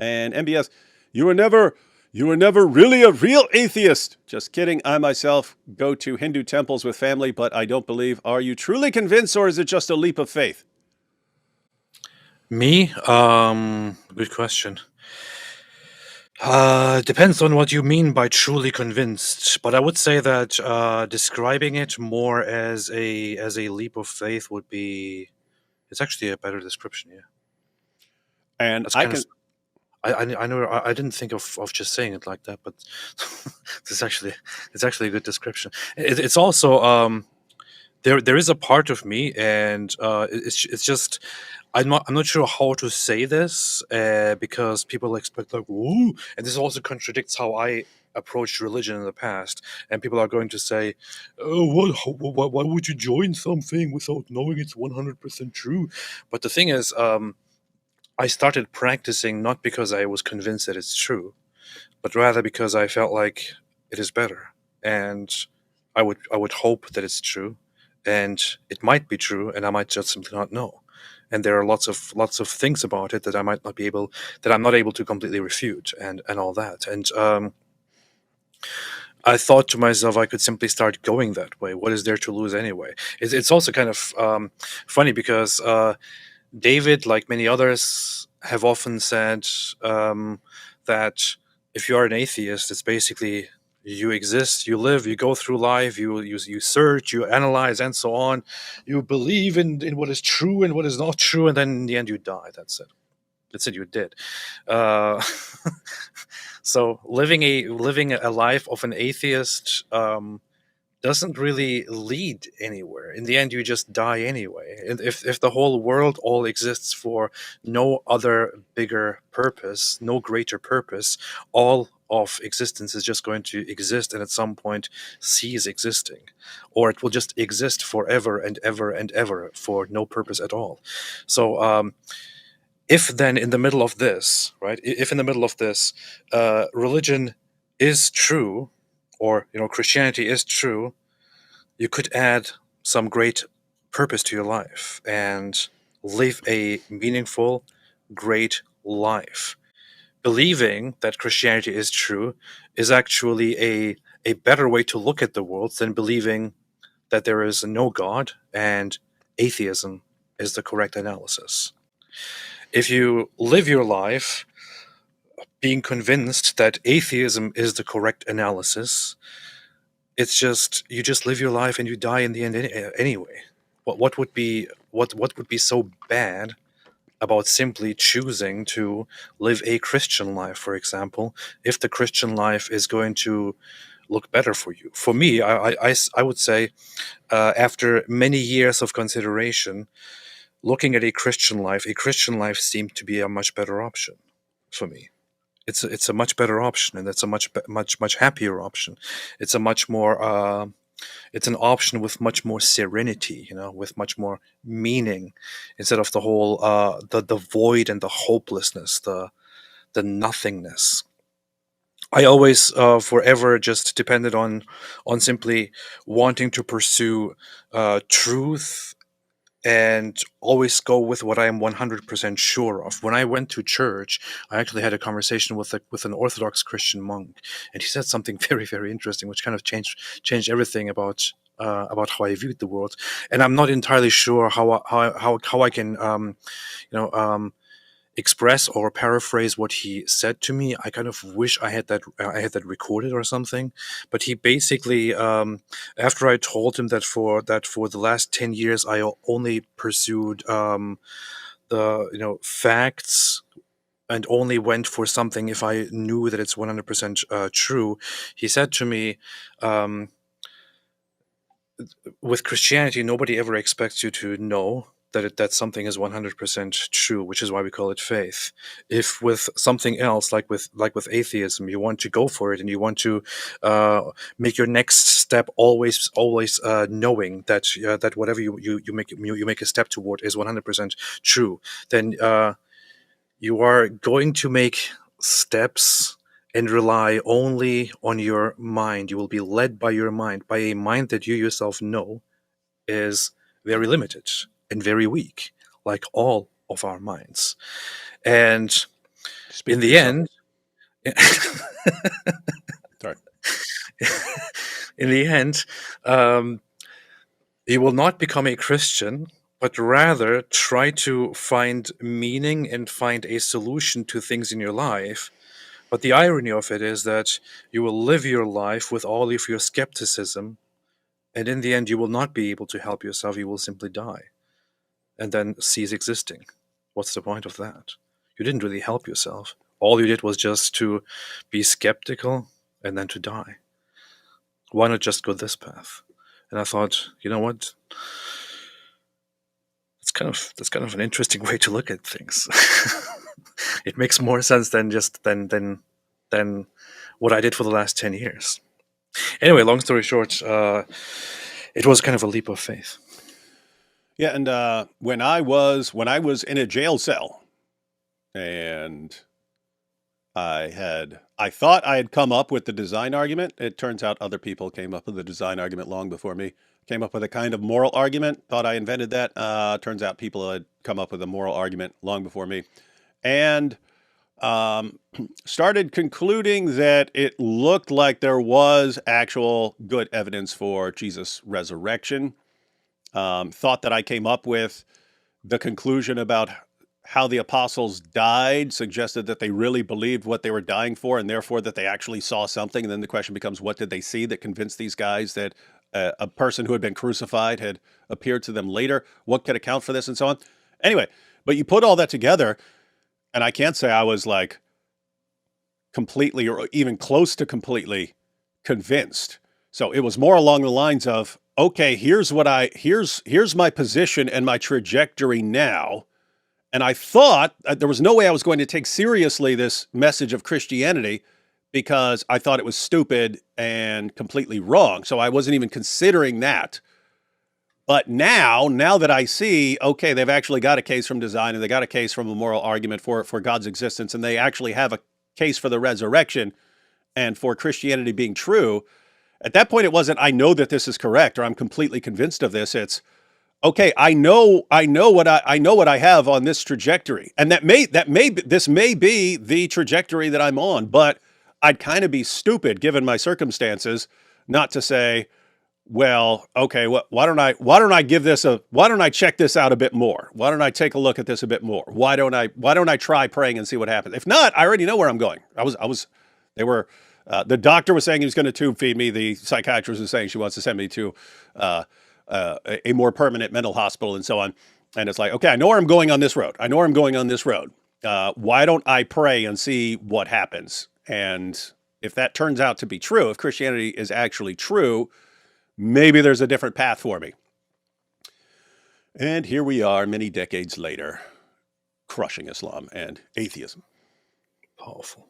And MBS, you were never you were never really a real atheist. Just kidding. I myself go to Hindu temples with family, but I don't believe. Are you truly convinced, or is it just a leap of faith? Me? Good question. Depends on what you mean by truly convinced, but I would say that describing it more as a leap of faith would be it's actually a better description. Yeah, And that's I kind of can I know I didn't think of just saying it like that, but it's actually a good description. It's also there is a part of me, and it's just I'm not sure how to say this because people expect like woo, and this also contradicts how I approached religion in the past. And people are going to say, "Oh, why would you join something without knowing it's 100% true?" But the thing is, I started practicing not because I was convinced that it's true, but rather because I felt like it is better, and I would hope that it's true, and it might be true, and I might just simply not know. And there are lots of things about it that I might not be able that I'm not able to completely refute, and all that. And I thought to myself, I could simply start going that way. What is there to lose anyway? It's also kind of funny because David, like many others, have often said that if you are an atheist, it's basically you exist, you live, you go through life, you search, you analyze, and so on. You believe in what is true and what is not true, and then in the end you die. That's it. That's it. You did. Uh, so living a life of an atheist. Doesn't really lead anywhere. In the end, you just die anyway. And if the whole world all exists for no other bigger purpose, no greater purpose, all of existence is just going to exist and at some point cease existing. Or it will just exist forever and ever and ever for no purpose at all. So, if then in the middle of this, right, if in the middle of this, religion is true, or Christianity is true, you could add some great purpose to your life and live a meaningful, great life. Believing that Christianity is true is actually a better way to look at the world than believing that there is no God and atheism is the correct analysis. If you live your life being convinced that atheism is the correct analysis, it's just you just live your life and you die in the end anyway. What would be what would be so bad about simply choosing to live a Christian life, for example, if the Christian life is going to look better for you? For me, I would say, after many years of consideration, looking at a Christian life seemed to be a much better option for me. It's a much better option, and it's a much happier option. It's a much more it's an option with much more serenity, with much more meaning, instead of the whole the void and the hopelessness, the nothingness. I always forever just depended on simply wanting to pursue truth and always go with what I am 100% sure of. When I went to church, I actually had a conversation with an Orthodox Christian monk, and he said something very, very interesting, which kind of changed everything about how I viewed the world. And I'm not entirely sure how I can you know express or paraphrase what he said to me. I kind of wish I had that recorded or something. But he basically, after I told him that for the last 10 years I only pursued the facts and only went for something if I knew that it's 100% true. He said to me, um, with Christianity, nobody ever expects you to know that something is 100% true, which is why we call it faith. If with something else, like with atheism, you want to go for it and you want to uh, make your next step always knowing that whatever you make a step toward is 100% true, then you are going to make steps and rely only on your mind. You will be led by your mind, by a mind that you yourself know is very limited and very weak, like all of our minds. And Speak In for the yourself. end, Sorry. in the end, um, you will not become a Christian, but rather try to find meaning and find a solution to things in your life. But the irony of it is that you will live your life with all of your skepticism, and in the end, you will not be able to help yourself. You will simply die and then cease existing. What's the point of that? You didn't really help yourself. All you did was just to be skeptical and then to die. Why not just go this path? And I thought, you know what? That's kind of an interesting way to look at things. It makes more sense than just than what I did for the last 10 years. Anyway, long story short, it was kind of a leap of faith. Yeah, and when I was in a jail cell, and I thought I had come up with the design argument. It turns out other people came up with the design argument long before me. Came up with a kind of moral argument. Thought I invented that. Turns out people had come up with a moral argument long before me, and um, started concluding that it looked like there was actual good evidence for Jesus' resurrection. Thought that I came up with the conclusion about how the apostles died suggested that they really believed what they were dying for, and therefore that they actually saw something. And then the question becomes, what did they see that convinced these guys that a person who had been crucified had appeared to them later? What could account for this, and so on? Anyway, but you put all that together, and I can't say I was like completely or even close to completely convinced. So it was more along the lines of, okay, here's my position and my trajectory now. And I thought there was no way I was going to take seriously this message of Christianity because I thought it was stupid and completely wrong. So I wasn't even considering that. But now that I see, okay, they've actually got a case from design and they got a case from a moral argument for God's existence, and they actually have a case for the resurrection and for Christianity being true. At that point, it wasn't, I know that this is correct or I'm completely convinced of this. It's, okay, I know what I have on this trajectory, and this may be the trajectory that I'm on, but I'd kind of be stupid given my circumstances not to say, well, okay, why don't I check this out a bit more? Why don't I take a look at this a bit more? Why don't I try praying and see what happens? If not, I already know where I'm going. The doctor was saying he was going to tube feed me. The psychiatrist was saying she wants to send me to a more permanent mental hospital and so on. And it's like, okay, I know where I'm going on this road. Why don't I pray and see what happens? And if that turns out to be true, if Christianity is actually true, maybe there's a different path for me. And here we are many decades later, crushing Islam and atheism. Powerful.